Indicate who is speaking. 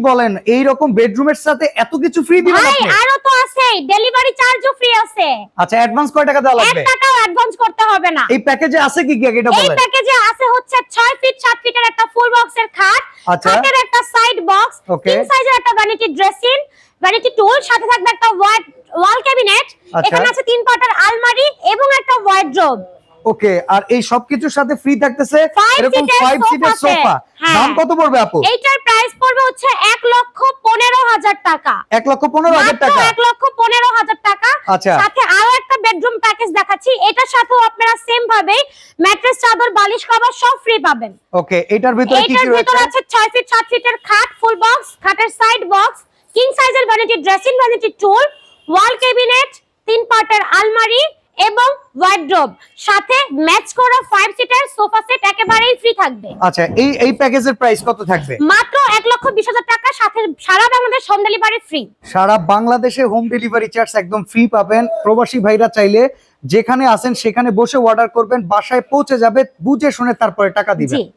Speaker 1: বলেন, এই রকম বেডরুমের সাথে এত কিছু ফ্রি দিবেন
Speaker 2: ভাই
Speaker 1: আপনি?
Speaker 2: আরো তো আছে, ডেলিভারি চার্জও ফ্রি আছে।
Speaker 1: আচ্ছা, অ্যাডভান্স কয় টাকা দেওয়া
Speaker 2: 1
Speaker 1: লাগবে?
Speaker 2: টাকাও অ্যাডভান্স করতে হবে না।
Speaker 1: এই প্যাকেজে আছে কি কি আগে এটা
Speaker 2: এই
Speaker 1: বলেন।
Speaker 2: প্যাকেজে আছে হচ্ছে 6 ফিট 7 ফিটের একটা ফুল বক্সের খাট,
Speaker 1: আচ্ছা।
Speaker 2: খাটের একটা সাইড বক্স,
Speaker 1: ওকে।
Speaker 2: কিং সাইজের একটা ভ্যানিটি ড্রেসিং, ভ্যানিটি টুল, সাথে থাকবে একটা ওয়াল ক্যাবিনেট,
Speaker 1: আচ্ছা।
Speaker 2: এখানে আছে 3 পার্টের আলমারি এবং একটা ওয়ার্ড্রোব।
Speaker 1: ওকে, আর এই সবকিছুর সাথে ফ্রি থাকতেছে
Speaker 2: 5
Speaker 1: এরকম
Speaker 2: সিটের
Speaker 1: 5 সিটের সোফা।
Speaker 2: হ্যাঁ।
Speaker 1: দাম কত পড়বে আপু?
Speaker 2: এইটার প্রাইস পড়বে হচ্ছে 1,15,000 টাকা।
Speaker 1: 1,15,000 টাকা।
Speaker 2: 1,15,000 টাকা।
Speaker 1: আচ্ছা।
Speaker 2: সাথে আরো একটা বেডরুম প্যাকেজ দেখাচ্ছি, এটার সাথেও আপনারা সেম ভাবে ম্যাট্রেস, চাদর, বালিশ, কভার সব ফ্রি পাবেন।
Speaker 1: ওকে, এটার ভিতরে কি
Speaker 2: এটার
Speaker 1: কি
Speaker 2: ভিতর
Speaker 1: রয়েছে?
Speaker 2: আছে 6 ফিট 7 ফিটের খাট, ফুল বক্স, খাটের সাইড বক্স, কিং সাইজের ভ্যানিটি ড্রেসিং, ভ্যানিটি টুল, ওয়াল ক্যাবিনেট, 3 পার্টের আলমারি এবং ওয়ার্ড্রোব, সাথে ম্যাচ করা 5 সিটার সোফা সেট একেবারেই ফ্রি থাকবে।
Speaker 1: আচ্ছা, এই প্যাকেজের প্রাইস কত থাকবে?
Speaker 2: মাত্র 1,20,000 টাকা, সাথে সারা বাংলাদেশ হোম ডেলিভারি ফ্রি।
Speaker 1: সারা বাংলাদেশে হোম ডেলিভারি চার্জ একদম ফ্রি পাবেন। প্রবাসী ভাইরা চাইলে যেখানে আছেন সেখানে বসে অর্ডার করবেন, বাসায় পৌঁছে যাবে, বুঝে শুনে তারপরে টাকা দিবেন।
Speaker 2: জি।